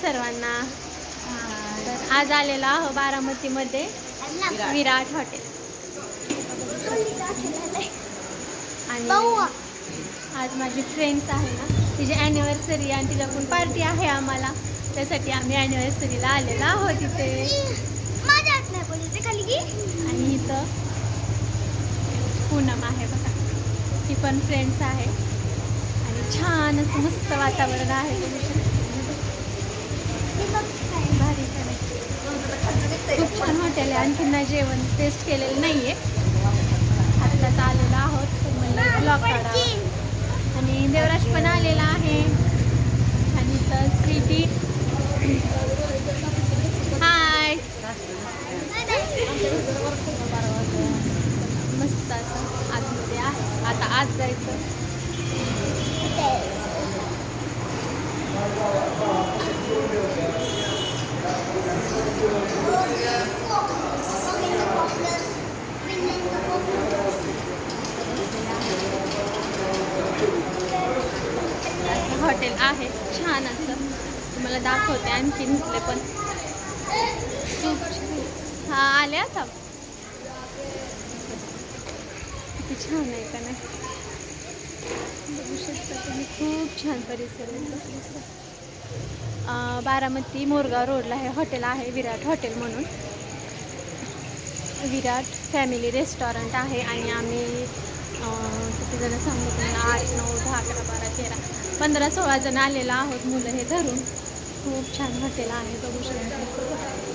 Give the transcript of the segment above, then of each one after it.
सर्वांना. तर आज आलेला आहो बारामतीमध्ये विराट हॉटेल. आणि आज माझी फ्रेंड्स आहे ना, तिची ॲनिव्हर्सरी आणि तिच्या पण पार्टी आहे आम्हाला. त्यासाठी आम्ही ॲनिव्हर्सरीला आलेलो आहोत तिथे. आणि इथं पूनम आहे बघा, ती पण फ्रेंड्स आहे. आणि छान असं मस्त वातावरण आहे. भारी खूप छान हॉटेल आहे. आणखी ना जेवण टेस्ट केलेलं नाही आहे, आत्ताच आलेलो आहोत. म्हणजे ब्लॉग काढा. आणि देवराज पण आलेला आहे. आणि तर स्वीटी हाय. मस्त असं आतमध्ये आहे. आता आत जायचं. हॉटेल आहे छान असं, तुम्हाला दाखवते आणखीन इथले पण. हा आले आता. किती छान आहे का नाही, बघू शकता तुम्ही. खूप छान परिसर आहे. बारामती मोरगाव रोडला हे हॉटेल आहे, विराट हॉटेल म्हणून. विराट फॅमिली रेस्टॉरंट आहे. आणि आम्ही किती जण सांगू तुम्हाला, 8, 9, 10, 11, 12, 13, 15, 16 जण आलेला आहोत, मुलं हे धरून. खूप छान हॉटेल आहे, बघू शकता तुम्ही.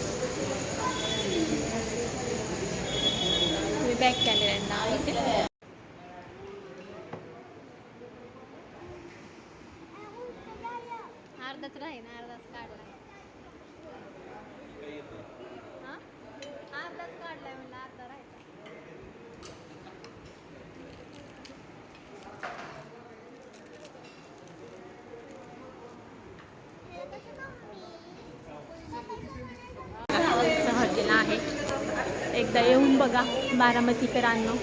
बॅक कॅमेऱ्यांना इथे अर्धाच राहील, अर्धाच काढला. हां, अर्धाच काढलाय म्हणलं, अर्धा राहील. हॉटेल आहे, एकदा येऊन बघा बारामतीकरांनो,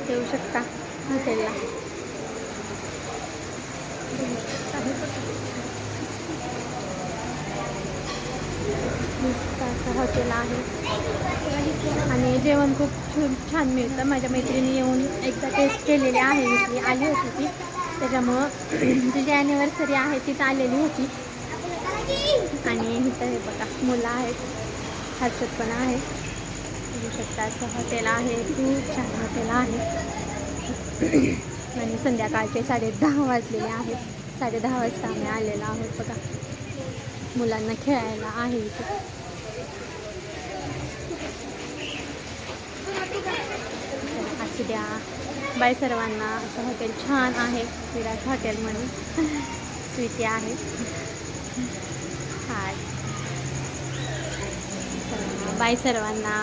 येऊ शकता हॉटेलला. मस्त असं हॉटेल आहे. आणि जेवण खूप छान मिळतं. माझ्या मैत्रिणी येऊन एकदा टेस्ट केलेली आहे, ती आली होती ती, त्याच्यामुळं तिची ॲनिव्हर्सरी आहे तीच आलेली होती. आणि इथं हे बघा मुलं आहेत, हर्षद पण आहे, बघू शकता. असं हॉटेल आहे, खूप छान हॉटेल आहे. आणि संध्याकाळचे 10:30 वाजलेले आहेत. 10:30 वाजता आम्ही आलेलो आहोत बघा. मुलांना खेळायला आहे इथे. असू द्या. बाय सर्वांना. असं हॉटेल छान आहे, विराट हॉटेल म्हणून. स्वीटी आहे. हाय. बाय सर्वांना.